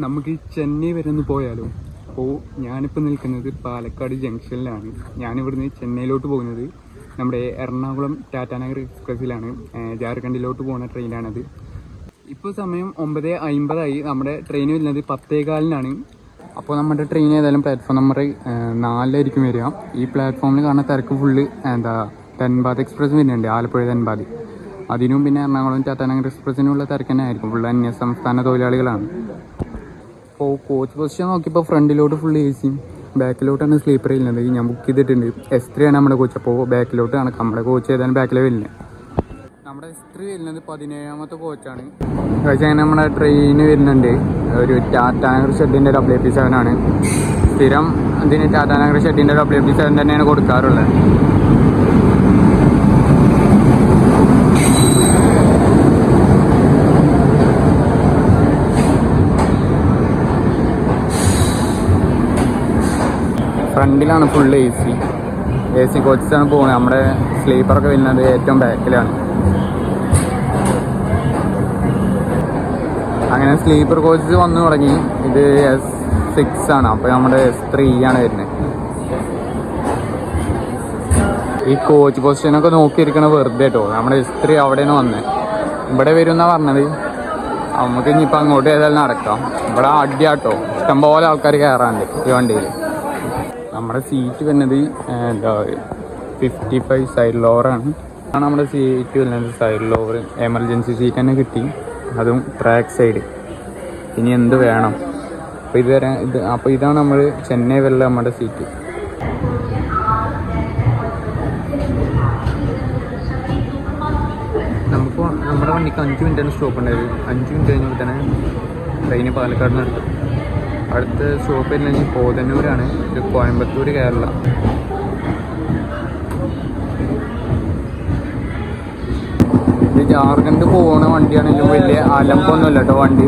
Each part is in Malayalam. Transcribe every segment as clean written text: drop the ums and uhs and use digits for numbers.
നമുക്ക് ചെന്നൈ വരെ ഒന്ന് പോയാലോ? അപ്പോൾ ഞാനിപ്പോൾ നിൽക്കുന്നത് പാലക്കാട് ജംഗ്ഷനിലാണ്. ഞാനിവിടുന്ന് ചെന്നൈയിലോട്ട് പോകുന്നത് നമ്മുടെ എറണാകുളം ടാറ്റാനഗർ എക്സ്പ്രസ്സിലാണ്. ജാർഖണ്ഡിലോട്ട് പോകുന്ന ട്രെയിനാണത്. ഇപ്പോൾ സമയം 9:50 നമ്മുടെ ട്രെയിൻ വരുന്നത് 10:15. അപ്പോൾ നമ്മുടെ ട്രെയിൻ ഏതായാലും പ്ലാറ്റ്ഫോം നമ്പർ 4 വരിക. ഈ പ്ലാറ്റ്ഫോമിൽ കാണുന്ന തിരക്ക് ഫുള്ള് ധൻബാദ് എക്സ്പ്രസ് വരുന്നുണ്ട്, ആലപ്പുഴ ധൻബാദ്. അതിനും പിന്നെ എറണാകുളം ടാറ്റാനഗർ എക്സ്പ്രസ്സിനുള്ള തിരക്ക് തന്നെ ആയിരിക്കും. ഫുള്ള് അന്യ സംസ്ഥാന തൊഴിലാളികളാണ്. അപ്പോൾ കോച്ച് പൊസിഷൻ നോക്കിയപ്പോൾ ഫ്രണ്ടിലോട്ട് ഫുള്ള് AC, ബാക്കിലോട്ടാണ് സ്ലീപ്പർ വരുന്നത്. ഞാൻ ബുക്ക് ചെയ്തിട്ടുണ്ട്. S3 ആണ് നമ്മുടെ കോച്ച്. അപ്പോൾ ബാക്കിലോട്ട് കണക്കാം. നമ്മുടെ കോച്ച് ഏതായാലും ബാക്കിലേ വരുന്നത്. നമ്മുടെ S3 വരുന്നത് 17ാമത്തെ കോച്ചാണ്. പക്ഷേ അങ്ങനെ നമ്മുടെ ട്രെയിൻ വരുന്നുണ്ട്. ഒരു ടാറ്റാനഗർ ഷെഡിൻ്റെ WP7 ആണ്. സ്ഥിരം ഇതിന് ടാറ്റാനഗർ ഷെഡിൻ്റെ WP7 തന്നെയാണ് കൊടുക്കാറുള്ളത്. ഫ്രണ്ടിലാണ് ഫുള്ള് AC കോച്ചസാണ് പോകുന്നത്. നമ്മുടെ സ്ലീപ്പറൊക്കെ വരുന്നത് ഏറ്റവും ബാക്കിലാണ്. അങ്ങനെ സ്ലീപ്പർ കോച്ചസ് വന്നു തുടങ്ങി. ഇത് S6 ആണ്. അപ്പോൾ നമ്മുടെ S3 ആണ് വരുന്നത്. ഈ കോച്ച് പൊസിഷനൊക്കെ നോക്കിയിരിക്കണ വെറുതെ കേട്ടോ. നമ്മുടെ S3 അവിടെയാണ് വന്നത്. ഇവിടെ വരും എന്നാണ് പറഞ്ഞത്. നമുക്ക് ഇനിയിപ്പോൾ അങ്ങോട്ട് ഏതായാലും നടക്കാം. ഇവിടെ അടിയാട്ടോ, ഇഷ്ടംപോലെ ആൾക്കാർ കയറാണ്ട് ഈ വണ്ടിയിൽ. നമ്മുടെ സീറ്റ് വരുന്നത് 55 സൈഡ് ലോവറാണ്. നമ്മുടെ സീറ്റ് വരുന്നത് സൈഡ് ലോവർ. എമർജൻസി സീറ്റ് തന്നെ കിട്ടി, അതും ട്രാക്ക് സൈഡ്. ഇനി എന്ത് വേണം? അപ്പോൾ ഇതാണ് നമ്മൾ ചെന്നൈ വരെ നമ്മുടെ സീറ്റ്. നമുക്ക് നമ്മുടെ വണ്ടിക്ക് 5 മിനിറ്റാണ് സ്റ്റോപ്പ് ഉണ്ടായത്. 5 മിനിറ്റ് കഴിഞ്ഞപ്പോൾ തന്നെ ട്രെയിന് പാലക്കാട് നിന്ന് എടുത്തു. അടുത്ത സ്റ്റോപ്പ് വരുന്നത് പോതന്നൂരാണ്. ഇത് കോയമ്പത്തൂർ, കേരള. ഇത് ജാർഖണ്ഡ് പോകുന്ന വണ്ടിയാണെങ്കിലും വലിയ അലമ്പൊന്നുമില്ല കേട്ടോ. വണ്ടി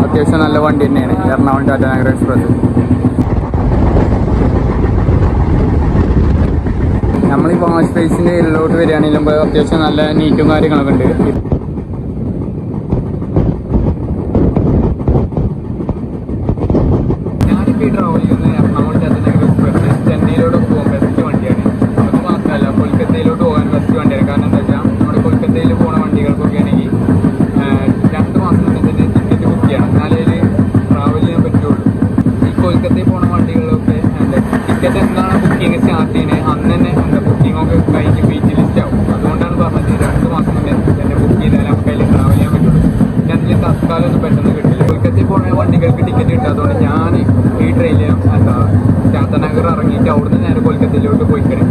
അത്യാവശ്യം നല്ല വണ്ടി തന്നെയാണ്, എറണാകുളം ടാറ്റാനഗർ എക്സ്പ്രസ്. നമ്മൾ ഈ വാഷ് സ്പേസിൻ്റെ ഉള്ളിലോട്ട് വരികയാണെങ്കിലും അത്യാവശ്യം നല്ല നീറ്റും കാര്യങ്ങളൊക്കെ ഉണ്ട്. ട്രാവൽ ചെയ്യുന്നത് എറണാകുളം ടാറ്റാനഗർ എക്സ്പ്രസ് ചെന്നൈയിലോട്ട് പോകാൻ ബെസ്റ്റ് വണ്ടിയാണ്. അത് മാത്രമല്ല കൊൽക്കത്തയിലോട്ട് പോകാൻ ബെസ്റ്റ് വണ്ടിയാണ്. കാരണം എന്താ വെച്ചാൽ നമ്മുടെ കൊൽക്കത്തയിൽ പോകുന്ന വണ്ടികൾക്കൊക്കെ ആണെങ്കിൽ 2 മാസം മുന്നേ തന്നെ ടിക്കറ്റ് ബുക്ക് ചെയ്യണം, എന്നാലേ ട്രാവൽ ചെയ്യാൻ പറ്റുള്ളൂ. ഈ കൊൽക്കത്തയിൽ പോകുന്ന വണ്ടികളൊക്കെ ടിക്കറ്റ് എന്താണ് ബുക്കിംഗ് സ്റ്റാർട്ട് ചെയ്യുന്നത് അന്ന് തന്നെ ബുക്കിങ്ങൊക്കെ കഴിഞ്ഞ് വെയിറ്റ് ലിസ്റ്റ് ആവും. അതുകൊണ്ടാണ് പറഞ്ഞത് 2 മാസം മുന്നേ തന്നെ ബുക്ക് ചെയ്താൽ നമുക്ക് അതിൽ ട്രാവൽ ചെയ്യാൻ പറ്റുള്ളൂ. പിന്നെ അതിൽ തത്കാലം ഒന്നും പെട്ടെന്ന് കിട്ടില്ല. കൊൽക്കത്തയിൽ പോകുന്ന വണ്ടികൾക്ക് ടിക്കറ്റ് കിട്ടാത്തതുകൊണ്ട് ഞാൻ ഈ ട്രെയിനിൽ ടാറ്റാനഗർ ഇറങ്ങിയിട്ട് അവിടുന്ന് നേരെ കൊൽക്കത്തയിലോട്ട് പോയിക്കണേ.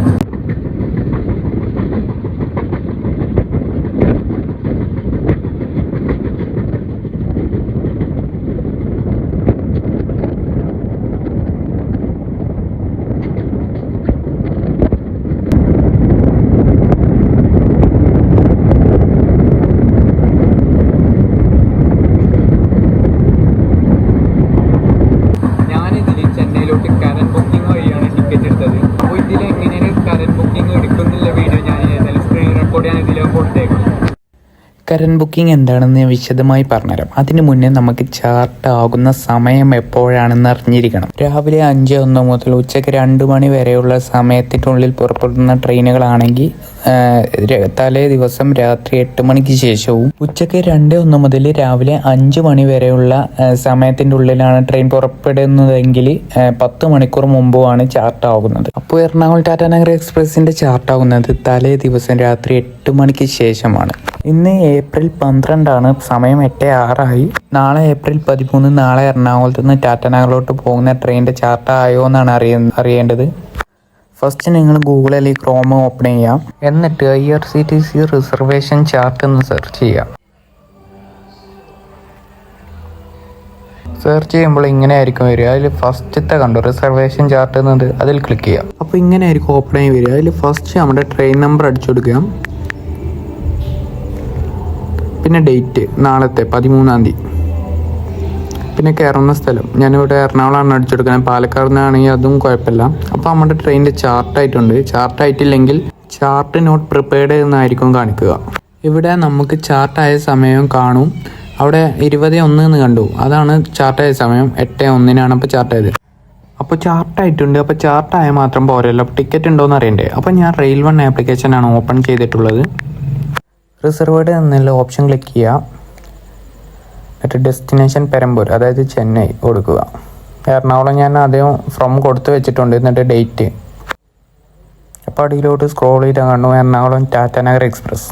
കറന്റ് ബുക്കിംഗ് എന്താണെന്ന് വിശദമായി പറഞ്ഞുതരാം. അതിനു മുന്നേ നമുക്ക് ചാർട്ട് ആകുന്ന സമയം എപ്പോഴാണെന്ന് അറിഞ്ഞിരിക്കണം. രാവിലെ 5:01 മുതൽ ഉച്ചയ്ക്ക് 2 മണി വരെയുള്ള സമയത്തിനുള്ളിൽ പുറപ്പെടുന്ന ട്രെയിനുകളാണെങ്കിൽ തലേ ദിവസം രാത്രി 8 മണിക്ക് ശേഷവും, ഉച്ചയ്ക്ക് 2:01 മുതൽ രാവിലെ 5 മണി വരെയുള്ള സമയത്തിൻ്റെ ഉള്ളിലാണ് ട്രെയിൻ പുറപ്പെടുന്നതെങ്കിൽ 10 മണിക്കൂർ മുമ്പുമാണ് ചാർട്ട് ആകുന്നത്. അപ്പോൾ എറണാകുളം ടാറ്റാനഗർ എക്സ്പ്രസിൻ്റെ ചാർട്ട് ആകുന്നത് തലേ ദിവസം രാത്രി 8 മണിക്ക് ശേഷമാണ്. ഇന്ന് ഏപ്രിൽ 12 സമയം 8:06. നാളെ ഏപ്രിൽ 13. നാളെ എറണാകുളത്ത് നിന്ന് ടാറ്റാനഗറിലോട്ട് പോകുന്ന ട്രെയിനിൻ്റെ ചാർട്ട് ആയോ എന്നാണ് അറിയേണ്ടത്. ഫസ്റ്റ് നിങ്ങൾ ഗൂഗിൾ അല്ലെങ്കിൽ ക്രോം ഓപ്പൺ ചെയ്യാം. എന്നിട്ട് IRCTC റിസർവേഷൻ ചാർട്ട് എന്ന് സെർച്ച് ചെയ്യാം. സെർച്ച് ചെയ്യുമ്പോൾ ഇങ്ങനെ ആയിരിക്കും വരിക. അതിൽ ഫസ്റ്റത്തെ കണ്ടു റിസർവേഷൻ ചാർട്ട് എന്നത്, അതിൽ ക്ലിക്ക് ചെയ്യാം. അപ്പോൾ ഇങ്ങനെ ആയിരിക്കും ഓപ്പൺ ആയി വരിക. അതിൽ ഫസ്റ്റ് നമ്മുടെ ട്രെയിൻ നമ്പർ അടിച്ചു കൊടുക്കുക. പിന്നെ ഡേറ്റ് നാളത്തെ 13-ാം തീയതി. പിന്നെ കയറുന്ന സ്ഥലം, ഞാനിവിടെ എറണാകുളമാണ് അടിച്ചെടുക്കുന്നത്. പാലക്കാട് നിന്നാണെങ്കിൽ അതും കുഴപ്പമില്ല. അപ്പോൾ നമ്മുടെ ട്രെയിനിൻ്റെ ചാർട്ടായിട്ടുണ്ട്. ചാർട്ടായിട്ടില്ലെങ്കിൽ ചാർട്ട് നോട്ട് പ്രിപ്പയർഡ് എന്നായിരിക്കും കാണിക്കുക. ഇവിടെ നമുക്ക് ചാർട്ടായ സമയം കാണും. അവിടെ 20:01 എന്ന് കണ്ടു. അതാണ് ചാർട്ടായ സമയം. 8:01 അപ്പോൾ ചാർട്ടായത്. അപ്പോൾ ചാർട്ടായിട്ടുണ്ട്. അപ്പോൾ ചാർട്ടായാൽ മാത്രം പോരല്ലോ, ടിക്കറ്റ് ഉണ്ടോയെന്ന് അറിയണ്ടേ. അപ്പോൾ ഞാൻ റെയിൽ വൺ ആപ്ലിക്കേഷനാണ് ഓപ്പൺ ചെയ്തിട്ടുള്ളത്. റിസർവേഡ് എന്നുള്ള ഓപ്ഷൻ ക്ലിക്ക് ചെയ്യുക. എന്നിട്ട് ഡെസ്റ്റിനേഷൻ പെരമ്പൂർ, അതായത് ചെന്നൈ കൊടുക്കുക. എറണാകുളം ഞാൻ ആദ്യം ഫ്രം കൊടുത്ത് വെച്ചിട്ടുണ്ട്. എന്നിട്ട് ഡേറ്റ്. അപ്പോൾ അടിയിലോട്ട് സ്ക്രോൾ ചെയ്താൽ കാണുന്നു എറണാകുളം ടാറ്റാനഗർ എക്സ്പ്രസ്.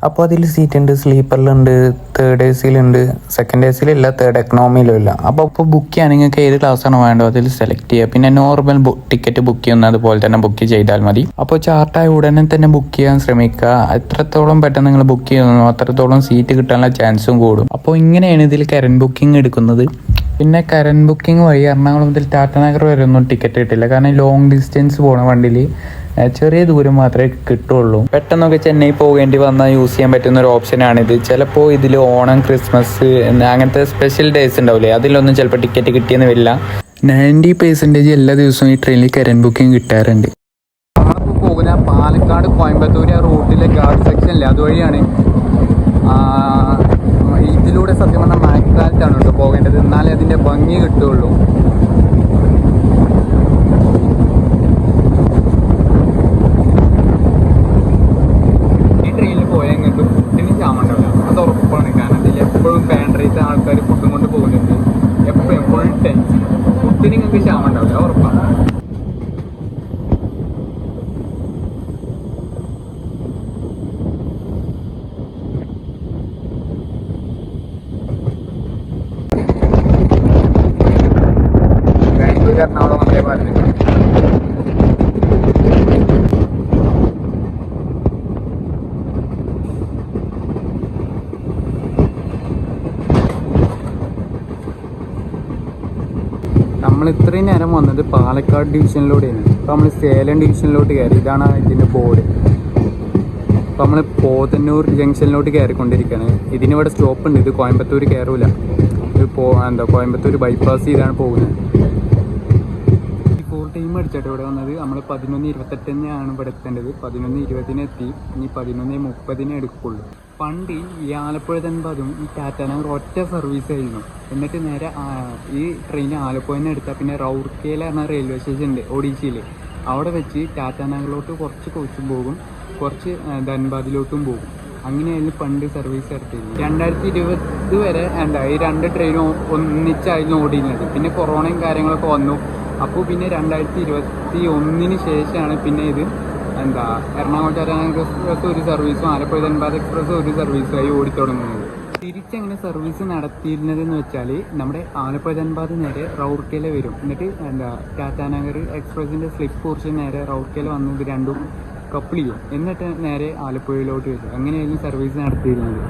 അപ്പോൾ അതിൽ സീറ്റ് ഉണ്ട്, സ്ലീപ്പറിലുണ്ട്, തേർഡ് എ സിയിലുണ്ട്, സെക്കൻഡ് എ സിയിലില്ല, തേർഡ് എക്കണോമിയിലും ഇല്ല. അപ്പോൾ ബുക്ക് ചെയ്യാൻ നിങ്ങൾക്ക് ഏത് ക്ലാസ്സാണ് വേണ്ടത് അതിൽ സെലക്ട് ചെയ്യുക. പിന്നെ നോർമൽ ടിക്കറ്റ് ബുക്ക് ചെയ്യുന്ന അതുപോലെ തന്നെ ബുക്ക് ചെയ്താൽ മതി. അപ്പോൾ ചാർട്ടായ ഉടനെ തന്നെ ബുക്ക് ചെയ്യാൻ ശ്രമിക്കുക. എത്രത്തോളം പെട്ടെന്ന് നിങ്ങൾ ബുക്ക് ചെയ്യുന്നു അത്രത്തോളം സീറ്റ് കിട്ടാനുള്ള ചാൻസും കൂടും. അപ്പോൾ ഇങ്ങനെയാണ് ഇതിൽ കറന്റ് ബുക്കിംഗ് എടുക്കുന്നത്. പിന്നെ കറന്റ് ബുക്കിംഗ് വഴി എറണാകുളം മുതൽ ടാറ്റാനഗർ വരെ ഒന്നും ടിക്കറ്റ് കിട്ടില്ല. കാരണം ലോങ് ഡിസ്റ്റൻസ് പോണ വണ്ടിയിൽ ചെറിയ ദൂരം മാത്രമേ കിട്ടുള്ളൂ. പെട്ടെന്നൊക്കെ ചെന്നൈ പോകേണ്ടി വന്നാൽ യൂസ് ചെയ്യാൻ പറ്റുന്ന ഒരു ഓപ്ഷനാണിത്. ചിലപ്പോൾ ഇതിൽ ഓണം, ക്രിസ്മസ് അങ്ങനത്തെ സ്പെഷ്യൽ ഡേയ്സ് ഉണ്ടാവില്ലേ, അതിലൊന്നും ചിലപ്പോൾ ടിക്കറ്റ് കിട്ടിയെന്ന് വരില്ല. 90% എല്ലാ ദിവസവും ഈ ട്രെയിനിൽ കറന്റ് ബുക്കിംഗ് കിട്ടാറുണ്ട്. നമ്മളിപ്പോൾ പോകുന്ന പാലക്കാട് കോയമ്പത്തൂർ റൂട്ടിലെ ഗാർഡ് സെക്ഷനില്ലേ, അതുവഴിയാണ്. ഇതിലൂടെ സത്യം പറഞ്ഞാൽ മഴക്കാലത്താണ് കേട്ടോ പോകേണ്ടത്, എന്നാലേ അതിൻ്റെ ഭംഗി കിട്ടുകയുള്ളൂ. അത് ഉറപ്പാണ്. കാരണം ഇതിൽ എപ്പോഴും പാൻഡ്രൈസ് ആൾക്കാർ ഫുഡും കൊണ്ട് പോകുന്നുണ്ട്. എപ്പോഴും ഫുൾ ടെൻഷൻ. ഫുഡിന് നിങ്ങൾക്ക് ക്ഷാമം ഉണ്ടാവില്ല, ഉറപ്പാണ്. ബാംഗ്ലൂർ എറണാകുളം നമ്മളെ പറഞ്ഞിട്ട് നമ്മൾ ഇത്രയും നേരം വന്നത് പാലക്കാട് ഡിവിഷനിലൂടെയാണ്. ഇപ്പോൾ നമ്മൾ സേലം ഡിവിഷനിലോട്ട് കയറി. ഇതാണ് ഇതിൻ്റെ ബോർഡ്. അപ്പോൾ നമ്മൾ പോത്തന്നൂർ ജംഗ്ഷനിലോട്ട് കയറിക്കൊണ്ടിരിക്കുകയാണ്. ഇതിനിവിടെ സ്റ്റോപ്പ് ഉണ്ട്. ഇത് കോയമ്പത്തൂർ കയറൂല. ഇത് കോയമ്പത്തൂർ ബൈപ്പാസ് ചെയ്താണ് പോകുന്നത്. ഇപ്പോൾ ടൈം അടിച്ചിട്ട് ഇവിടെ വന്നത് നമ്മൾ 11:28 ഇവിടെ എത്തേണ്ടത്. 11:20 എത്തി. ഇനി 11:30 എടുക്കുള്ളൂ. പണ്ട് ഈ ആലപ്പുഴ ധൻബാദും ഈ ടാറ്റാനഗർ ഒറ്റ സർവീസ് ആയിരുന്നു. എന്നിട്ട് നേരെ ഈ ട്രെയിൻ ആലപ്പുഴയിൽ നിന്ന് എടുത്താൽ പിന്നെ റൗർക്കേല എന്ന റെയിൽവേ സ്റ്റേഷൻ ഉണ്ട് ഒഡീഷയിൽ. അവിടെ വെച്ച് ടാറ്റാനഗറിലോട്ട് കുറച്ച് കോച്ചും പോകും, കുറച്ച് ധൻബാദിലോട്ടും പോകും. അങ്ങനെയായിരുന്നു പണ്ട് സർവീസ് നടത്തിയിരുന്നത്. 2020 വരെ ഈ രണ്ട് ട്രെയിനും ഒന്നിച്ചായിരുന്നു ഓടിയിരുന്നത്. പിന്നെ കൊറോണയും കാര്യങ്ങളൊക്കെ വന്നു. അപ്പോൾ പിന്നെ 2021 ശേഷമാണ് പിന്നെ ഇത് എറണാകുളം ടാറ്റാനഗർ എക്സ്പ്രസ് ഒരു സർവീസും ആലപ്പുഴ ധൻബാദ് എക്സ്പ്രസ് ഒരു സർവീസുമായി ഓടിത്തുടങ്ങുന്നത്. തിരിച്ചെങ്ങനെ സർവീസ് നടത്തിയിരുന്നതെന്ന് വെച്ചാൽ നമ്മുടെ ആലപ്പുഴ ധൻബാദ് നേരെ റൗർക്കേല വരും. എന്നിട്ട് ടാറ്റാനഗർ എക്സ്പ്രസിൻ്റെ സ്ലിപ്പ് പോർഷൻ നേരെ റൗർക്കേല വന്ന് ഇത് രണ്ടും കപ്പിൾ ചെയ്യും. എന്നിട്ട് നേരെ ആലപ്പുഴയിലോട്ട് വരും. അങ്ങനെയായിരുന്നു സർവീസ് നടത്തിയിരുന്നത്.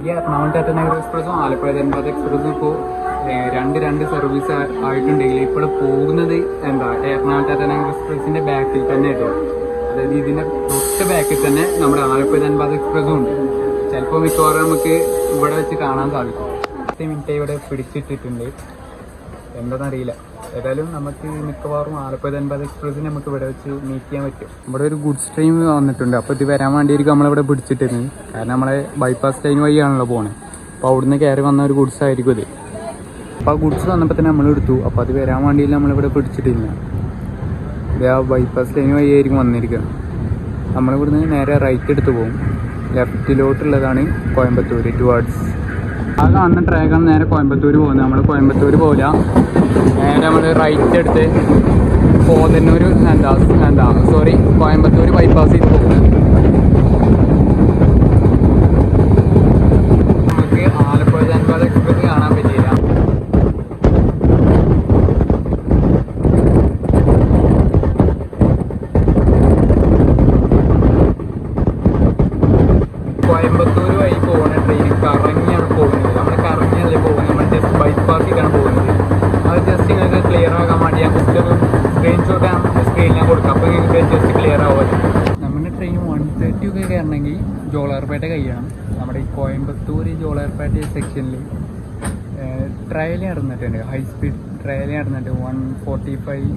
ഈ എറണാകുളം ടാറ്റാനഗർ എക്സ്പ്രസും ആലപ്പുഴ ധൻബാദ് എക്സ്പ്രസും ഇപ്പോൾ രണ്ട് സർവീസ് ആയിട്ടുണ്ടെങ്കിൽ ഇപ്പോൾ പോകുന്നത് എറണാകുളം ടാറ്റാനഗർ എക്സ്പ്രസിൻ്റെ ബാക്കിൽ തന്നെ ഇടും. അതായത് ഇതിൻ്റെ തൊട്ട് ബാക്കിൽ തന്നെ നമ്മുടെ ആലപ്പുഴ ധൻബാദ് എക്സ്പ്രസും ഉണ്ട്. ചിലപ്പോൾ മിക്കവാറും നമുക്ക് ഇവിടെ വെച്ച് കാണാൻ സാധിക്കും. 10 മിനിറ്റ് ഇവിടെ പിടിച്ചിട്ടിട്ടുണ്ട്, എന്താണെന്നറിയില്ല. ഏതായാലും നമുക്ക് മിക്കവാറും ആലപ്പുഴ ധൻബാദ് എക്സ്പ്രസ്സിന് നമുക്ക് ഇവിടെ വെച്ച് മീറ്റ് ചെയ്യാൻ പറ്റും. ഇവിടെ ഒരു ഗുഡ്സ് ട്രെയിൻ വന്നിട്ടുണ്ട്. അപ്പോൾ ഇത് വരാൻ വേണ്ടിയിരിക്കും നമ്മളിവിടെ പിടിച്ചിട്ടിരുന്നത്. കാരണം നമ്മളെ ബൈപ്പാസ് ട്രെയിൻ വഴിയാണല്ലോ പോകുന്നത്. അപ്പോൾ അവിടുന്ന് കയറി വന്ന ഒരു ഗുഡ്സ് ആയിരിക്കും ഇത്. അപ്പോൾ ആ ഗുഡ്സ് വന്നപ്പോൾ തന്നെ നമ്മൾ എടുത്തു. അപ്പോൾ അത് വരാൻ വേണ്ടിയില്ല നമ്മളിവിടെ പിടിച്ചിട്ടില്ല. ഇത് ആ ബൈപ്പാസ് ലൈൻ വഴിയായിരിക്കും വന്നിരിക്കുക. നമ്മളിവിടുന്ന് നേരെ റൈറ്റ് എടുത്ത് പോകും. ലെഫ്റ്റിലോട്ടുള്ളതാണ് കോയമ്പത്തൂർ ടുവാർഡ്സ്. ആ കാണുന്ന ട്രാക്കാണ് നേരെ കോയമ്പത്തൂർ പോകുന്നത്. നമ്മൾ കോയമ്പത്തൂർ പോകില്ല, നേരെ നമ്മൾ റൈറ്റ് എടുത്ത് പോതന്നൂർ കോയമ്പത്തൂർ ബൈപ്പാസ് ചെയ്ത് പോകും. നമുക്ക് ആലപ്പുഴ ധൻബാദ് എക്സ്പ്രസ് കാണാൻ പറ്റിയില്ല. കോയമ്പത്തൂർ വഴി പോകുന്ന ട്രെയിൻ കറങ്ങിയാണ് പോകുന്നത്. നമ്മൾ കറങ്ങിയല്ലേ പോകുന്നത്, നമ്മൾ ജസ്റ്റ് ബൈപ്പാസ് ചെയ്താണ് പോകുന്നത്. അത് ജസ്റ്റ് നിങ്ങൾക്ക് ക്ലിയർ ആകാൻ വേണ്ടി ഞാൻ ജസ്റ്റ് ഒരു സ്ക്രീൻഷോട്ട് സ്ക്രീനിൽ കൊടുക്കാം. അപ്പോൾ നിങ്ങൾക്ക് ജസ്റ്റ് ക്ലിയർ ആവുമല്ലോ. നമ്മുടെ ട്രെയിൻ 1:30 ഒക്കെ കയറണമെങ്കിൽ ജോളാർപേട്ട കഴിയണം. നമ്മുടെ ഈ കോയമ്പത്തൂർ ജോളാർപേട്ട സെക്ഷനിൽ ട്രയൽ നടന്നിട്ടുണ്ട്. ഹൈ സ്പീഡ് ട്രയൽ നടന്നിട്ട് 145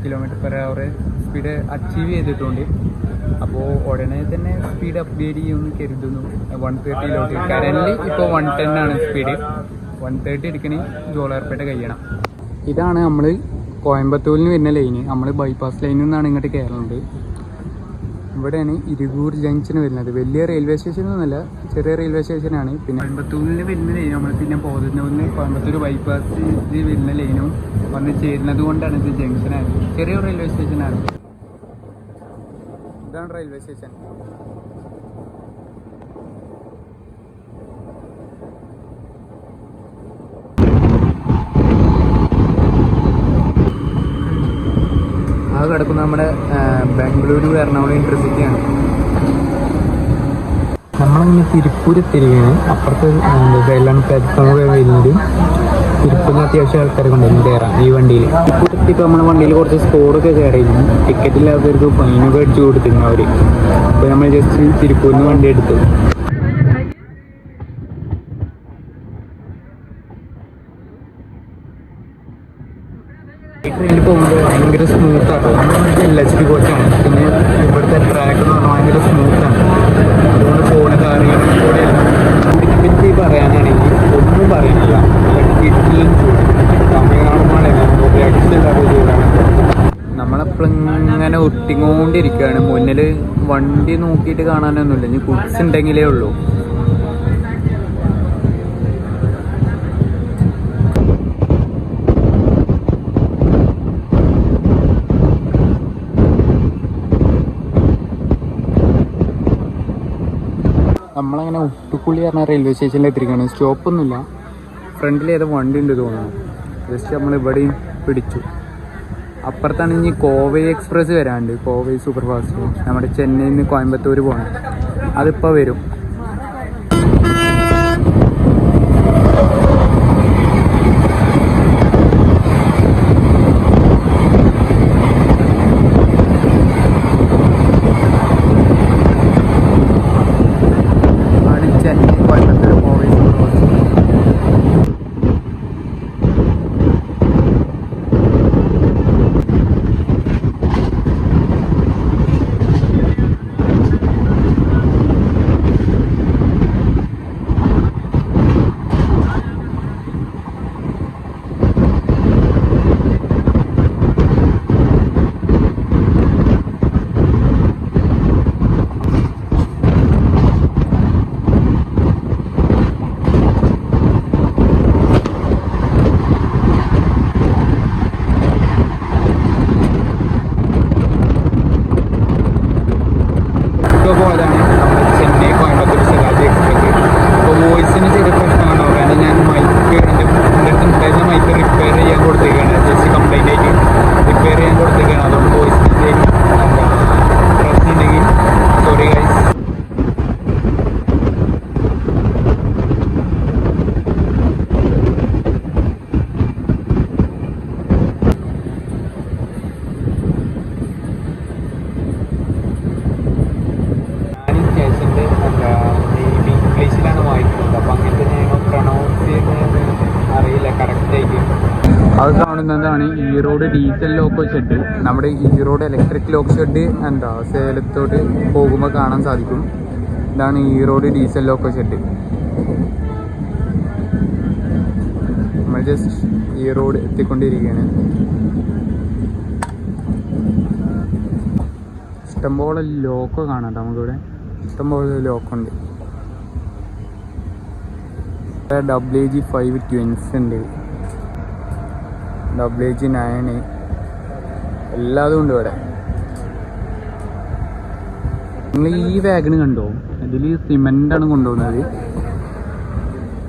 km/h സ്പീഡ് അച്ചീവ് ചെയ്തിട്ടുണ്ട്. അപ്പോൾ ഉടനെ തന്നെ സ്പീഡ് അപ്ഗ്രേഡ് ചെയ്യുമെന്ന് കരുതുന്നു. 130 കറൻറ്റ്ലി ഇപ്പോൾ 110 ആണ് സ്പീഡ്. 130 എടുക്കണേ ജോലാർപേട്ട കഴിയണം. ഇതാണ് നമ്മൾ കോയമ്പത്തൂരിൽ നിന്ന് വരുന്ന ലൈന്. നമ്മൾ ബൈപ്പാസ് ലൈനിൽ നിന്നാണ് ഇങ്ങോട്ട് കയറുന്നത്. ഇവിടെയാണ് ഇരികൂർ ജംഗ്ഷൻ വരുന്നത്. വലിയ റെയിൽവേ സ്റ്റേഷനൊന്നുമല്ല, ചെറിയ റെയിൽവേ സ്റ്റേഷനാണ്. പിന്നെ കോയമ്പത്തൂരിൽ വരുന്ന ലൈൻ നമ്മൾ പിന്നെ പോകുന്നതിന് കോയമ്പത്തൂർ ബൈപ്പാസ് വരുന്ന ലൈനും വന്ന് ചേരുന്നത് കൊണ്ടാണ് ഇത് ജംഗ്ഷനാണ്. ചെറിയ റെയിൽവേ സ്റ്റേഷനാണ്. ഇതാണ് റെയിൽവേ സ്റ്റേഷൻ. അത് കിടക്കുന്ന നമ്മുടെ ബാംഗ്ലൂരു എറണാകുളം ഇന്റർസിറ്റിയാണ്. നമ്മളിങ്ങനെ തിരുപ്പൂർ എത്തിരിക്കുകയാണ്. അപ്പുറത്ത് സൈഡിലാണ് പ്ലാറ്റ്ഫോം വരുന്നത്. തിരുപ്പൂരിന് അത്യാവശ്യം ആൾക്കാരൊക്കെ ഉണ്ടായിരുന്നു കയറാം ഈ വണ്ടിയിൽ. തിരുപ്പൂരെത്തിയപ്പോൾ നമ്മുടെ വണ്ടിയിൽ കുറച്ച് സ്കോഡൊക്കെ കയറിയിരുന്നു. ടിക്കറ്റ് ഇല്ലാത്തവർക്ക് ഫൈനൊക്കെ അടിച്ചു കൊടുത്തിരുന്നു അവർ. അപ്പോൾ നമ്മൾ ജസ്റ്റ് തിരുപ്പൂരിന് വണ്ടി എടുത്തു. ട്രെയിനിൽ പോകുമ്പോൾ ഭയങ്കര സ്മൂത്താണ്. LHD കോച്ചാണ്. പിന്നെ ഇവിടുത്തെ ട്രാക്ക് എന്ന് പറഞ്ഞാൽ ഭയങ്കര സ്മൂത്താണ്. അതുകൊണ്ട് പോകുന്ന കാര്യങ്ങളും കൂടെ പറ്റി പറയാനാണെങ്കിൽ ഒന്നും പറയുന്നില്ല. കിട്ടിയും തമിഴ്നാടുമാണ് രക്ഷയില്ലാത്ത ചൂടാണ്. നമ്മളെപ്പോഴും ഇങ്ങനെ ഒട്ടിക്കൊണ്ടിരിക്കുകയാണ്. മുന്നിൽ വണ്ടി നോക്കിയിട്ട് കാണാനൊന്നുമില്ല. ഇനി കുഡ്സ് ഉണ്ടെങ്കിലേ ഉള്ളൂ. നമ്മളങ്ങനെ ഉട്ടുക്കുള്ളി പറഞ്ഞ റെയിൽവേ സ്റ്റേഷനിൽ എത്തിയിരിക്കുകയാണ്. സ്റ്റോപ്പൊന്നുമില്ല. ഫ്രണ്ടിൽ ഏതോ വണ്ടി ഉണ്ട് തോന്നുന്നു. ജസ്റ്റ് നമ്മൾ ഇവിടെയും പിടിച്ചു. അപ്പുറത്താണ് ഇനി കോവൈ എക്സ്പ്രസ് വരാണ്ട്. കോവൈ സൂപ്പർ ഫാസ്റ്റ് നമ്മുടെ ചെന്നൈയിൽ നിന്ന് കോയമ്പത്തൂർ പോകണം. അതിപ്പോൾ വരും. പോയതാണ് നമ്മുടെ ചെന്നൈ കോയമ്പത്തൂർ ശതാബ്ദി എക്സ്പ്രസ്. അപ്പോൾ വോയിസിന് ചെറിയ പ്രശ്നമാണോ? കാരണം ഞാൻ മൈക്ക് എൻ്റെ അടുത്ത് ഉണ്ടായിരുന്ന മൈക്ക് റിപ്പയർ ചെയ്യാൻ കൊടുത്തേക്കാണ്. ജസ്റ്റ് കംപ്ലൈൻ്റ് ആയിട്ട് റിപ്പയർ ചെയ്യാൻ കൊടുത്തേക്കാണ്. അതുകൊണ്ട് വോയിസിന് പ്രശ്നം ഉണ്ടെങ്കിൽ സോറി ഗൈസ്. അത് കാണുന്നതാണ് ഈറോഡ് ഡീസൽ ലോക്കോ ഷെഡ്. നമ്മുടെ ഈറോഡ് ഇലക്ട്രിക് ലോക്ക് ഷെഡ് സേലത്തോട്ട് പോകുമ്പോൾ കാണാൻ സാധിക്കും. ഇതാണ് ഈറോഡ് ഡീസൽ ലോക്കോ ഷെഡ്. നമ്മൾ ജസ്റ്റ് ഈറോഡ് എത്തിക്കൊണ്ടിരിക്കുകയാണ്. ഇഷ്ടംപോലെ ലോക്കോ കാണാം നമുക്കിവിടെ. ഇഷ്ടംപോലെ ലോക്കോ ഉണ്ട്. WG5 ട്വിൻസ് ഉണ്ട്, WG9 എല്ലാതും ഉണ്ട് ഇവിടെ. നിങ്ങൾ ഈ വാഗണ് കണ്ടോ? ഇതിൽ സിമെൻ്റാണ് കൊണ്ടുപോകുന്നത്.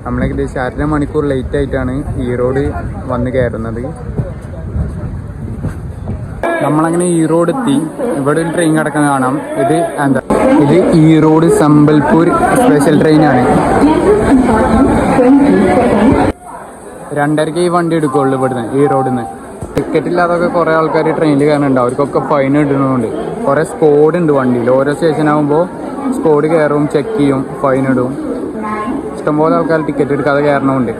നമ്മളേകദേശം 1.5 മണിക്കൂർ ലേറ്റ് ആയിട്ടാണ് ഈറോഡ് വന്ന് കയറുന്നത്. നമ്മളങ്ങനെ ഈറോഡ് എത്തി. ഇവിടെ ഒരു ട്രെയിൻ കിടക്കാൻ കാണാം. ഇത് ഈറോഡ് സംബൽപൂർ സ്പെഷ്യൽ ട്രെയിനാണ്. 2:30 ഈ വണ്ടി എടുക്കുള്ളൂ ഇവിടുന്ന് ഈറോഡിൽ നിന്ന്. ടിക്കറ്റ് ഇല്ലാതൊക്കെ കുറേ ആൾക്കാർ ട്രെയിനിൽ കയറുന്നുണ്ട്. അവർക്കൊക്കെ ഫൈൻ ഇടുന്നുണ്ട്. കുറേ സ്കോഡ് ഉണ്ട് വണ്ടിയിൽ. ഓരോ സ്റ്റേഷനാകുമ്പോൾ സ്കോഡ് കയറും, ചെക്ക് ചെയ്യും, ഫൈൻ ഇടും. ഇഷ്ടംപോലെ ആൾക്കാർ ടിക്കറ്റ് എടുക്കാതെ കയറണമുണ്ട്.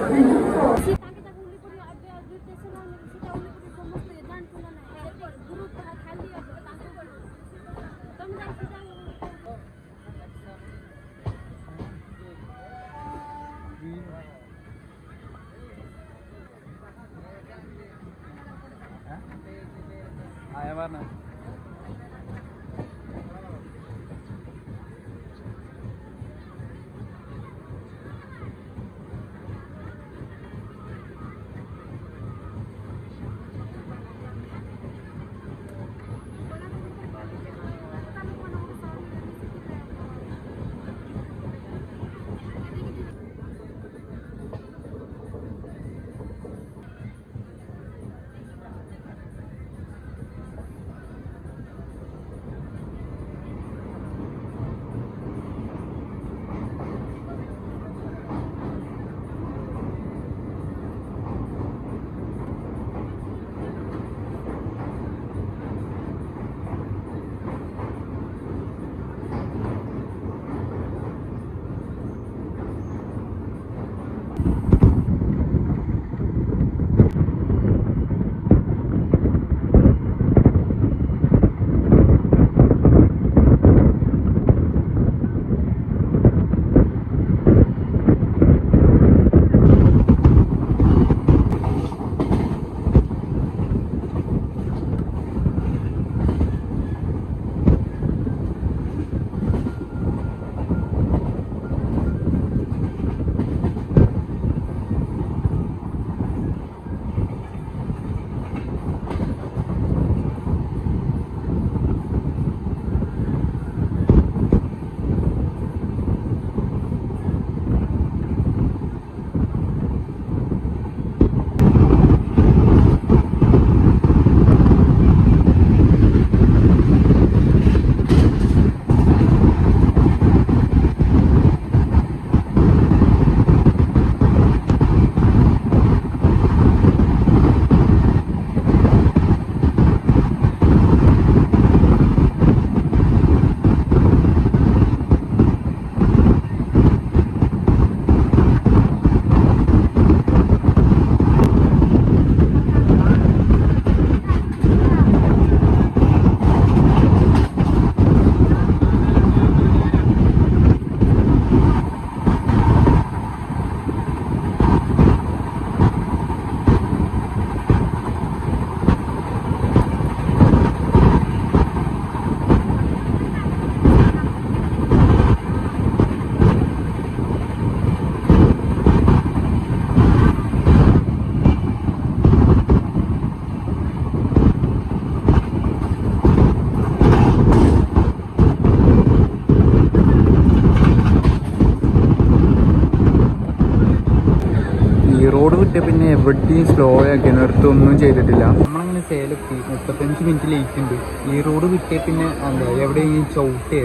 റോഡ് വിട്ട് പിന്നെ എവിടെയും സ്ലോ ആക്കി നിർത്തൊന്നും ചെയ്തിട്ടില്ല. നമ്മളങ്ങനെ സേലെത്തി 35 മിനിറ്റ് ലേറ്റ് ഉണ്ട്. ഈ റോഡ് വിട്ടേ പിന്നെ എന്താ എവിടെയെങ്കിലും ചവിട്ടേ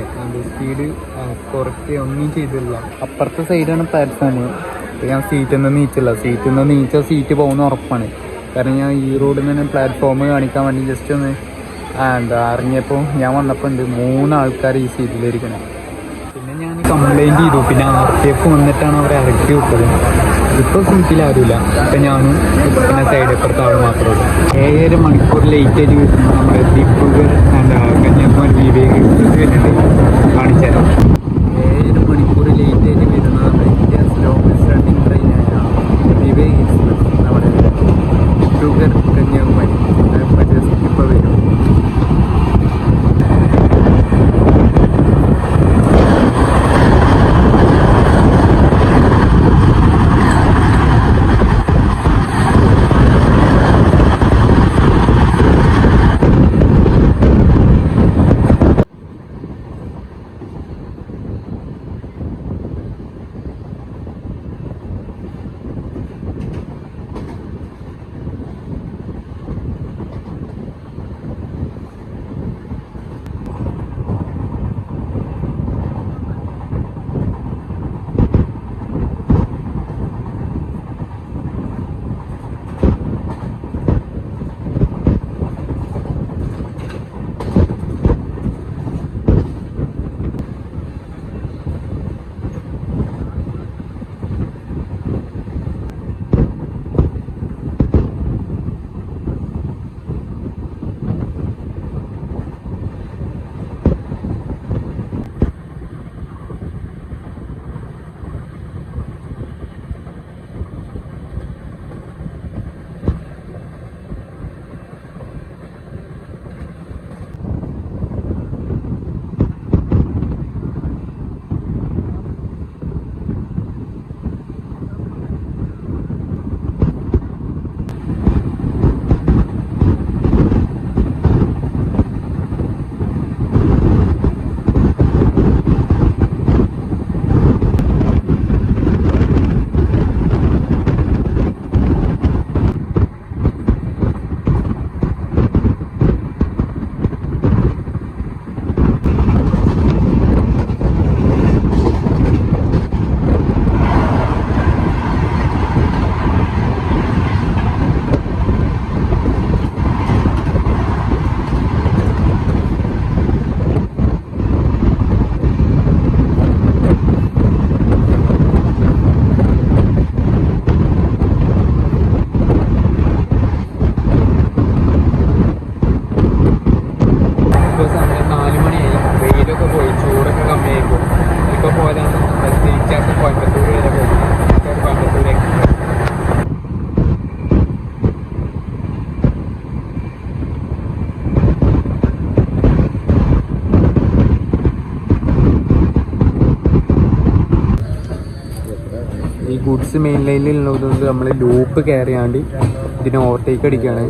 സ്പീഡ് കുറയ്ക്കുക ഒന്നും ചെയ്തിട്ടില്ല. അപ്പുറത്തെ സൈഡാണ് പ്ലാറ്റ്ഫോം. ഞാൻ സീറ്റിൽ നിന്ന് നീച്ചില്ല. സീറ്റിൽ നിന്ന് നീച്ച സീറ്റ് പോകുന്ന ഉറപ്പാണ്. കാരണം ഞാൻ ഈ റോഡിൽ നിന്ന് തന്നെ പ്ലാറ്റ്ഫോം കാണിക്കാൻ വേണ്ടി ജസ്റ്റ് ഒന്ന് അറിഞ്ഞപ്പോൾ ഞാൻ വന്നപ്പോൾ ഉണ്ട് 3 ആൾക്കാർ ഈ സീറ്റിലിരിക്കണം. പിന്നെ ഞാൻ കംപ്ലൈൻറ്റ് ചെയ്തു. പിന്നെ RPF വന്നിട്ടാണ് അവരെ ഇറക്കി വിട്ടത്. ഇപ്പോൾ സീറ്റിൽ ആരുമില്ല. ഇപ്പം ഞാനും പിന്നെ സൈഡ് അപ്പുറത്ത് ആൾ മാത്രമേ ഉള്ളൂ. 7.5 മണിക്കൂർ ലേറ്റ് ആയിട്ട് വരുന്നത് നമ്മുടെ ദിബ്രുഗർ കന്യാകുമാരി വിവേക് എക്സ്പ്രസ് വരുന്നുണ്ട്. കാണിച്ചു തരാം. 7 മണിക്കൂർ ലേറ്റ് ആയിട്ട് വരുന്നത് നമ്മുടെ ഇന്ത്യസ് ലോങ്സ്റ്റ് റണ്ണിങ് ട്രെയിനായ വിവേക് എക്സ്പ്രസ് നമ്മുടെ ദിബ്രുഗർ കന്യാകുമാരി ജസ്റ്റ് ഇപ്പോൾ വരും. ഗുഡ്സ് മെയിൻ ലൈനിൽ ഉള്ളതുകൊണ്ട് നമ്മൾ ലൂപ്പ് കയറിയാണ്ട് ഇതിനെ ഓവർടേക്ക് അടിക്കുകയാണ്.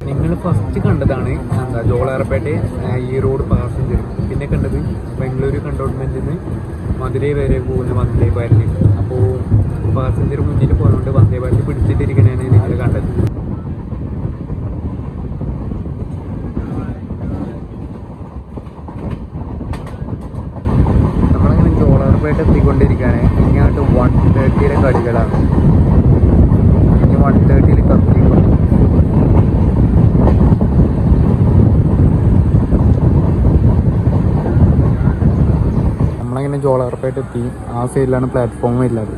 നിങ്ങൾ ഫസ്റ്റ് കണ്ടതാണ് ജോളാർപേട്ട ഈ റോഡ് പാസഞ്ചർ, പിന്നെ കണ്ടത് ബാംഗ്ലൂർ കണ്ടോൺമെന്റിൽ നിന്ന് മധുരൈ വരെ പോകുന്ന വന്ദേ ഭാരത്. അപ്പോൾ പാസഞ്ചർ മുന്നിൽ പോകുന്നതുകൊണ്ട് വന്ദേ ഭാരത് പിടിച്ചിട്ടിരിക്കണേനെ നിങ്ങൾ കണ്ടത്. നമ്മളങ്ങനെ ജോളാർപേട്ട എത്തിക്കൊണ്ടിരിക്കുകയാണ്. ഇങ്ങോട്ട് 1:30 കളികളാണ്. ഇനി 1:30 കത്തിക്കൊണ്ട് നമ്മളങ്ങനെ ജോളാർപേട്ട എത്തി. ആ സൈഡിലാണ് പ്ലാറ്റ്ഫോം ഇല്ലാതെ.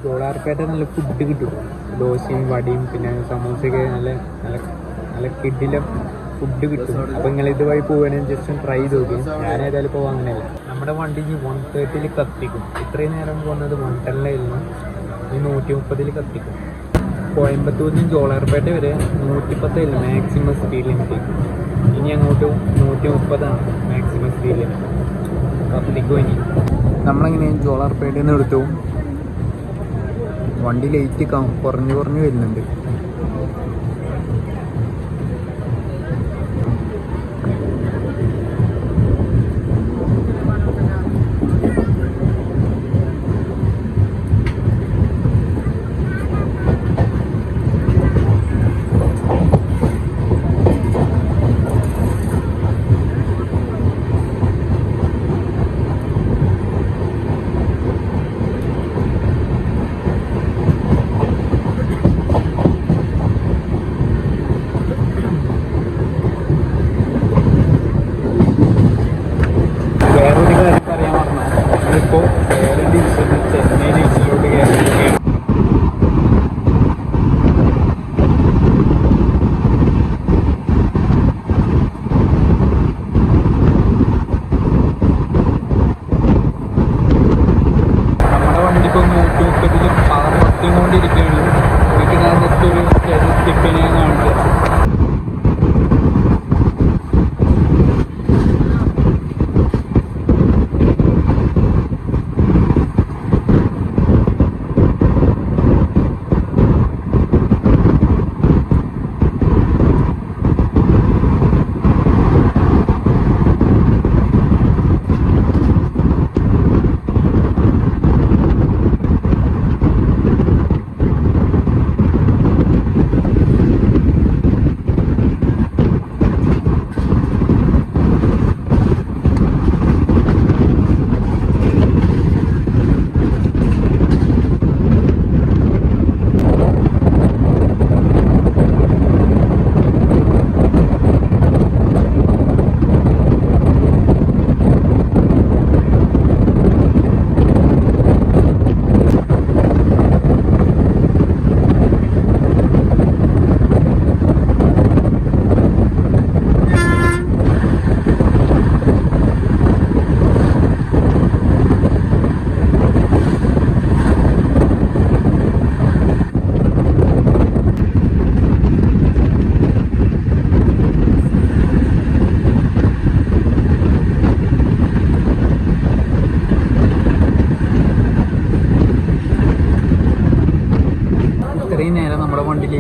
ജോളാർപേട്ട നല്ല ഫുഡ് കിട്ടും. ദോശയും വടിയും പിന്നെ സമോസയൊക്കെ നല്ല നല്ല നല്ല കിഡിലും ഫുഡ് കിട്ടും. അപ്പോൾ നിങ്ങൾ ഇതുവഴി പോവുകയാണെങ്കിൽ ജസ്റ്റ് ട്രൈ ചെയ്ത് നോക്കി. ഞാനേതായാലും ഇപ്പോൾ അങ്ങനെയല്ല. നമ്മുടെ വണ്ടി 1:30 കത്തിക്കും. ഇത്രയും നേരം പോകുന്നത് 110 ഈ 130 കത്തിക്കും. കോയമ്പത്തൂരിൽ നിന്ന് ജോളാർപേട്ട വരെ 110 മാക്സിമം സ്പീഡ് ലിമിറ്റ്. ഇനി അങ്ങോട്ട് 130 മാക്സിമം സ്പീഡ് ലിമിറ്റ്. കത്തിക്കോ ഇനി. നമ്മളങ്ങനെ ജോളാർപേട്ടയിൽ നിന്ന് എടുത്തു. വണ്ടി ലേറ്റ് കുറഞ്ഞു വരുന്നുണ്ട്.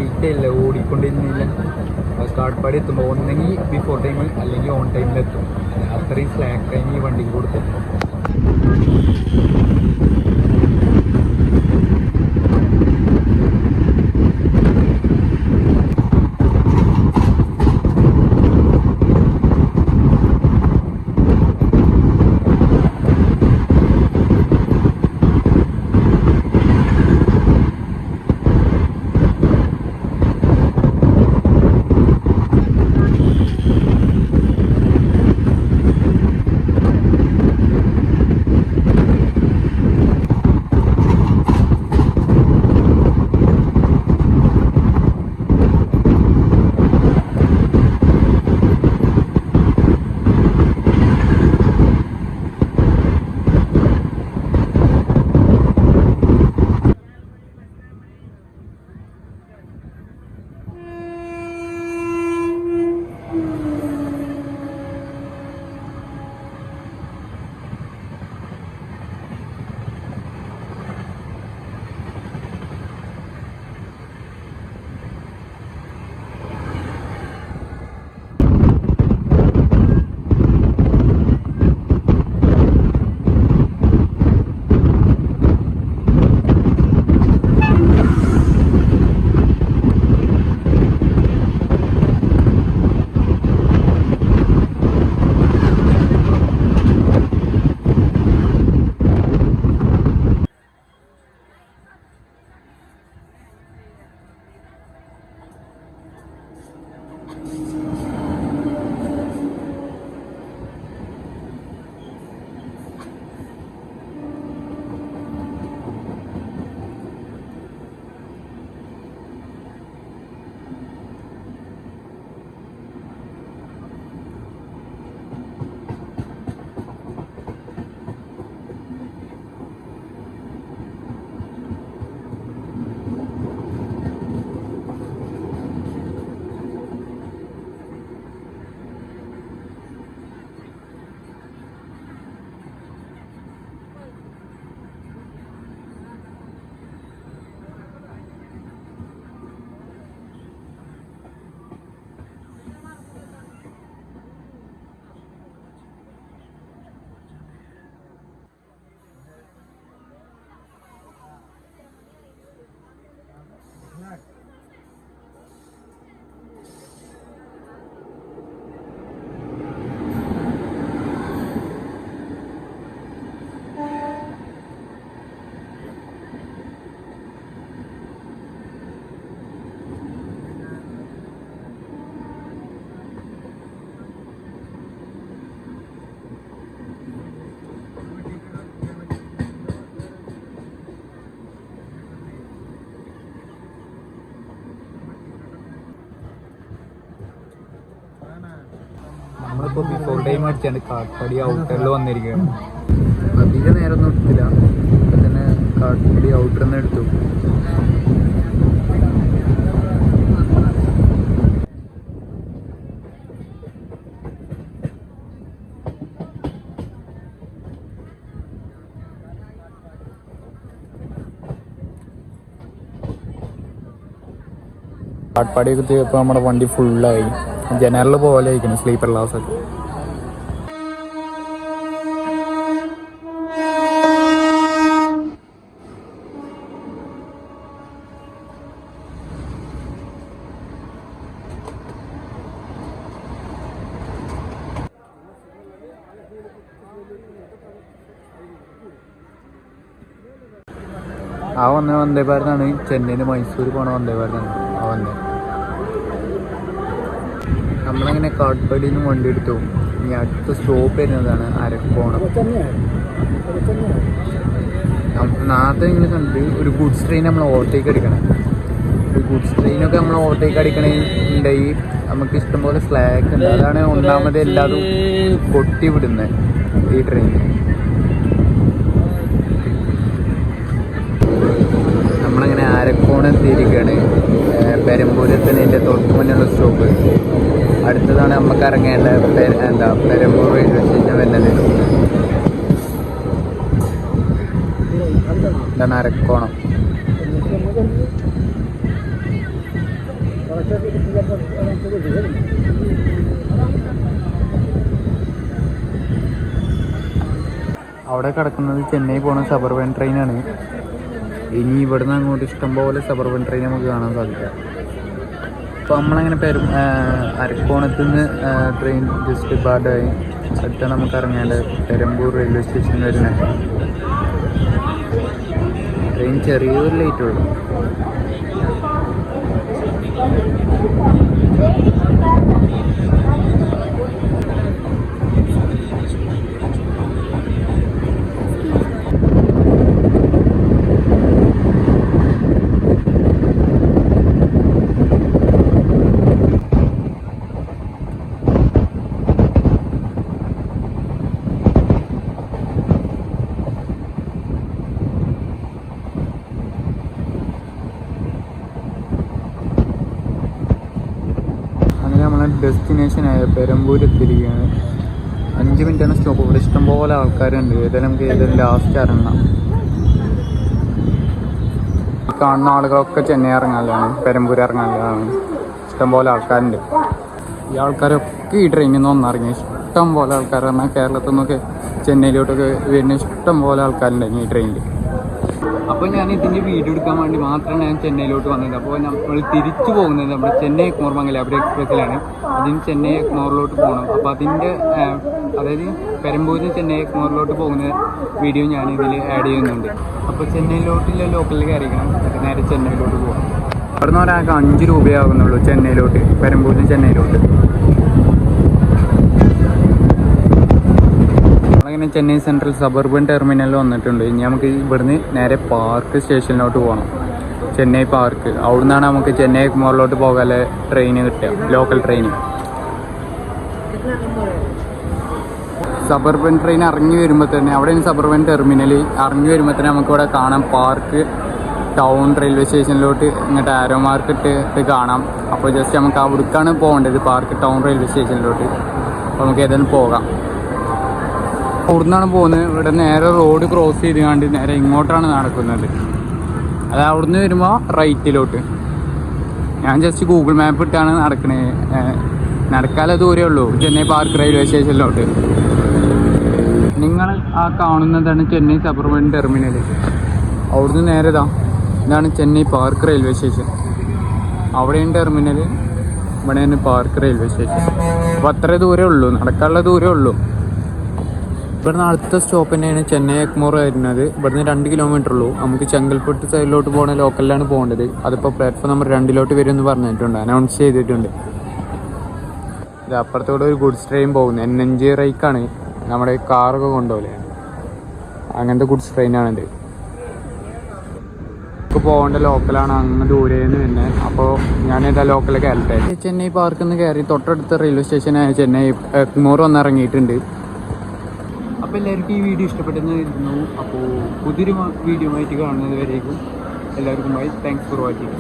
വെയിറ്റ് ഇല്ല, ഓടിക്കൊണ്ടിരുന്നില്ല. കാട്ട്പാടി എത്തുമ്പോൾ ഒന്നെങ്കിൽ ബിഫോർ ടൈം അല്ലെങ്കിൽ ഓൺ ടൈമിലെത്തും. അത്രയും സ്ലാക്ക് ടൈം ഈ വണ്ടിക്ക് കൊടുത്തിട്ടുണ്ട്. നമ്മളിപ്പോൾ ബിഫോർ ടൈം അടിച്ചാണ്ട് കാട്ട്പാടി ഔട്ടറിൽ വന്നിരിക്കുകയാണ്. അധികം നേരമൊന്നും എടുത്തില്ല, ഇപ്പം തന്നെ കാട്ട്പാടി ഔട്ടറിൽ നിന്ന് എടുത്തു. കാട്ട്പാടിയൊക്കെ എത്തിയപ്പോൾ നമ്മുടെ വണ്ടി ഫുള്ളായി. ജനറൽ പോലെ ആയിരിക്കണം, സ്ലീപ്പർ ക്ലാസ് ഒക്കെ. ആ വന്ന വന്ദേ ഭാരതാണ് ചെന്നൈയിൽ മൈസൂർ പോണ വന്ദേ ഭാരതാണ് ആ വന്നേ. നമ്മളങ്ങനെ കാട്ട്പാടിയിൽ നിന്ന് വണ്ടി എടുത്തു. ഇനി അടുത്ത സ്റ്റോപ്പ് വരുന്നതാണ് അരക്കോണം. നാളത്തെ ഇങ്ങനെ കണ്ട് ഒരു ഗുഡ്സ് ട്രെയിൻ നമ്മൾ ഓവർടേക്ക് അടിക്കണം. ഒരു ഗുഡ്സ് ട്രെയിനൊക്കെ നമ്മൾ ഓവർടേക്ക് അടിക്കണമെന്നുണ്ടെങ്കിൽ നമുക്ക് ഇഷ്ടംപോലെ സ്ലാക്ക് ഉണ്ട്. അതാണ് ഒന്നാമത് എല്ലാതും കൊട്ടി വിടുന്നത് ഈ ട്രെയിൻ. നമ്മളങ്ങനെ ആരക്കോണം എത്തിയിരിക്കുകയാണ്. പെരമ്പൂരത്തിൻ്റെ തൊട്ട് മുന്നുള്ള സ്റ്റോപ്പ്. അടുത്തതാണ് നമുക്ക് ഇറങ്ങേണ്ട പെരമ്പൂർ റെയിൽവേ സ്റ്റേഷൻ വരുന്നത്. ഇതാണ് അരക്കോണം. അവിടെ കിടക്കുന്നത് ചെന്നൈ പോണ സബർബൻ ട്രെയിനാണ്. ഇനി ഇവിടുന്ന് അങ്ങോട്ട് ഇഷ്ടംപോലെ സബർബൻ ട്രെയിൻ നമുക്ക് കാണാൻ സാധിക്കും. അപ്പോൾ നമ്മളങ്ങനെ അരക്കോണത്ത് നിന്ന് ട്രെയിൻ ജസ്റ്റ് പാടായി അടുത്ത നമുക്ക് ഇറങ്ങേണ്ടത് പെരമ്പൂർ റെയിൽവേ സ്റ്റേഷൻ വരുന്ന ട്രെയിൻ ചെറിയൊരു ലേറ്റ് ഉള്ളൂ. നമ്മളെ ഡെസ്റ്റിനേഷനായ പെരമ്പൂർ എത്തിയിരിക്കുകയാണ്. 5 മിനിറ്റാണ് സ്റ്റോപ്പ്. ഇവിടെ ഇഷ്ടംപോലെ ആൾക്കാരുണ്ട്. ഏതായാലും നമുക്ക് ഏതായാലും ലാസ്റ്റ് ഇറങ്ങാം. കാണുന്ന ആളുകളൊക്കെ ചെന്നൈ ഇറങ്ങാനാണ്, പെരമ്പൂർ ഇറങ്ങാനാണ്. ഇഷ്ടംപോലെ ആൾക്കാരുണ്ട്. ഈ ആൾക്കാരൊക്കെ ഈ ട്രെയിനിൽ നിന്ന് ഒന്നിറങ്ങി. ഇഷ്ടംപോലെ ആൾക്കാർ പറഞ്ഞാൽ കേരളത്തിൽ നിന്നൊക്കെ ചെന്നൈയിലോട്ടൊക്കെ വരുന്ന ഇഷ്ടംപോലെ ആൾക്കാരുണ്ടായിരുന്നു ഈ ട്രെയിനിൽ. അപ്പോൾ ഞാൻ ഇതിൻ്റെ വീഡിയോ എടുക്കാൻ വേണ്ടി മാത്രമാണ് ഞാൻ ചെന്നൈയിലോട്ട് വന്നത്. അപ്പോൾ നമ്മൾ തിരിച്ചു പോകുന്നത് നമ്മുടെ ചെന്നൈ എഗ്മോർ മംഗലാപുരം എക്സ്പ്രസ്സിലാണ്. അതിന് ചെന്നൈ എഗ്മോറിലോട്ട് പോകണം. അപ്പോൾ അതിൻ്റെ അതായത് പെരമ്പൂരിൽ ചെന്നൈ എഗ്മോറിലോട്ട് പോകുന്ന വീഡിയോ ഞാൻ ഇതിൽ ആഡ് ചെയ്യുന്നുണ്ട്. അപ്പോൾ ചെന്നൈയിലോട്ടുള്ള ലോക്കലിൽ കയറിക്കണം, നേരെ ചെന്നൈയിലോട്ട് പോകാം. അവിടെ നിന്ന് ഒരാൾക്ക് 5 രൂപയാകുന്നുള്ളൂ ചെന്നൈയിലോട്ട്, പെരമ്പൂരിൽ ചെന്നൈയിലോട്ട്. അങ്ങനെ ചെന്നൈ സെൻട്രൽ സബർബൻ ടെർമിനലിൽ വന്നിട്ടുണ്ട്. ഇനി നമുക്ക് ഇവിടുന്ന് നേരെ പാർക്ക് സ്റ്റേഷനിലോട്ട് പോകണം, ചെന്നൈ പാർക്ക്. അവിടെ നിന്നാണ് നമുക്ക് ചെന്നൈ എഗ്മോറിലോട്ട് പോകാനുള്ള ട്രെയിൻ കിട്ടുക, ലോക്കൽ ട്രെയിൻ. സബർബൻ ട്രെയിൻ ഇറങ്ങി വരുമ്പോൾ തന്നെ അവിടെയാണ് സബർബൻ ടെർമിനൽ. ഇറങ്ങി വരുമ്പോൾ തന്നെ നമുക്കിവിടെ കാണാം പാർക്ക് ടൗൺ റെയിൽവേ സ്റ്റേഷനിലോട്ട് ഇങ്ങോട്ട് ആരോ മാർക്ക് ഇട്ട് കാണാം. അപ്പോൾ ജസ്റ്റ് നമുക്ക് അവിടേക്കാണ് പോകേണ്ടത്, പാർക്ക് ടൗൺ റെയിൽവേ സ്റ്റേഷനിലോട്ട്. അപ്പോൾ നമുക്ക് ഏതായാലും പോകാം. അവിടെ നിന്നാണ് പോകുന്നത്. ഇവിടെ നേരെ റോഡ് ക്രോസ് ചെയ്തുകൊണ്ട് നേരെ ഇങ്ങോട്ടാണ് നടക്കുന്നത്. അത് അവിടെ നിന്ന് വരുമ്പോൾ റൈറ്റിലോട്ട്. ഞാൻ ജസ്റ്റ് ഗൂഗിൾ മാപ്പ് ഇട്ടാണ് നടക്കണത്. നടക്കാനുള്ള ദൂരമേ ഉള്ളൂ ചെന്നൈ പാർക്ക് റെയിൽവേ സ്റ്റേഷനിലോട്ട്. നിങ്ങൾ ആ കാണുന്നതാണ് ചെന്നൈ സബർബൻ ടെർമിനൽ. അവിടുന്ന് നേരെ ഇതാണ് ചെന്നൈ പാർക്ക് റെയിൽവേ സ്റ്റേഷൻ. അവിടെയും ടെർമിനൽ, ഇവിടെയാണ് പാർക്ക് റെയിൽവേ സ്റ്റേഷൻ. അപ്പോൾ അത്രേ ദൂരമേ ഉള്ളൂ, നടക്കാനുള്ള ദൂരമേ ഉള്ളൂ. ഇവിടുന്ന് അടുത്ത സ്റ്റോപ്പ് തന്നെയാണ് ചെന്നൈ എഗ്മോർ വരുന്നത്. ഇവിടുന്ന് 2 കിലോമീറ്റർ ഉള്ളൂ. നമുക്ക് ചെങ്കൽപ്പെട്ട് സൈഡിലോട്ട് പോകുന്ന ലോക്കലിലാണ് പോകേണ്ടത്. അതിപ്പോൾ പ്ലാറ്റ്ഫോം നമ്പർ 2 വരുമെന്ന് പറഞ്ഞിട്ടുണ്ട്, അനൗൺസ് ചെയ്തിട്ടുണ്ട്. ഇത് അപ്പുറത്തോടെ ഒരു ഗുഡ്സ് ട്രെയിൻ പോകുന്നത് NNG റൈക്കാണ്, നമ്മുടെ കാറൊക്കെ കൊണ്ടുപോലെ അങ്ങനത്തെ ഗുഡ്സ് ട്രെയിനാണിത്. നമുക്ക് പോകേണ്ട ലോക്കലാണ്, അങ്ങ് ദൂരേന്ന് തന്നെ. അപ്പോൾ ഞാനിതാ ലോക്കലിൽ കയറട്ടെ. ചെന്നൈ പാർക്കിൽ നിന്ന് കയറി തൊട്ടടുത്ത റെയിൽവേ സ്റ്റേഷനായ ചെന്നൈ എഗ്മോർ വന്നിറങ്ങിയിട്ടുണ്ട്. അപ്പോൾ എല്ലാവർക്കും ഈ വീഡിയോ ഇഷ്ടപ്പെട്ടെന്ന് കരുതുന്നു. അപ്പോൾ പുതിയൊരു വീഡിയോ ആയിട്ട് കാണുന്നത് വരേക്കും എല്ലാവർക്കും ബൈ. Thanks for watching.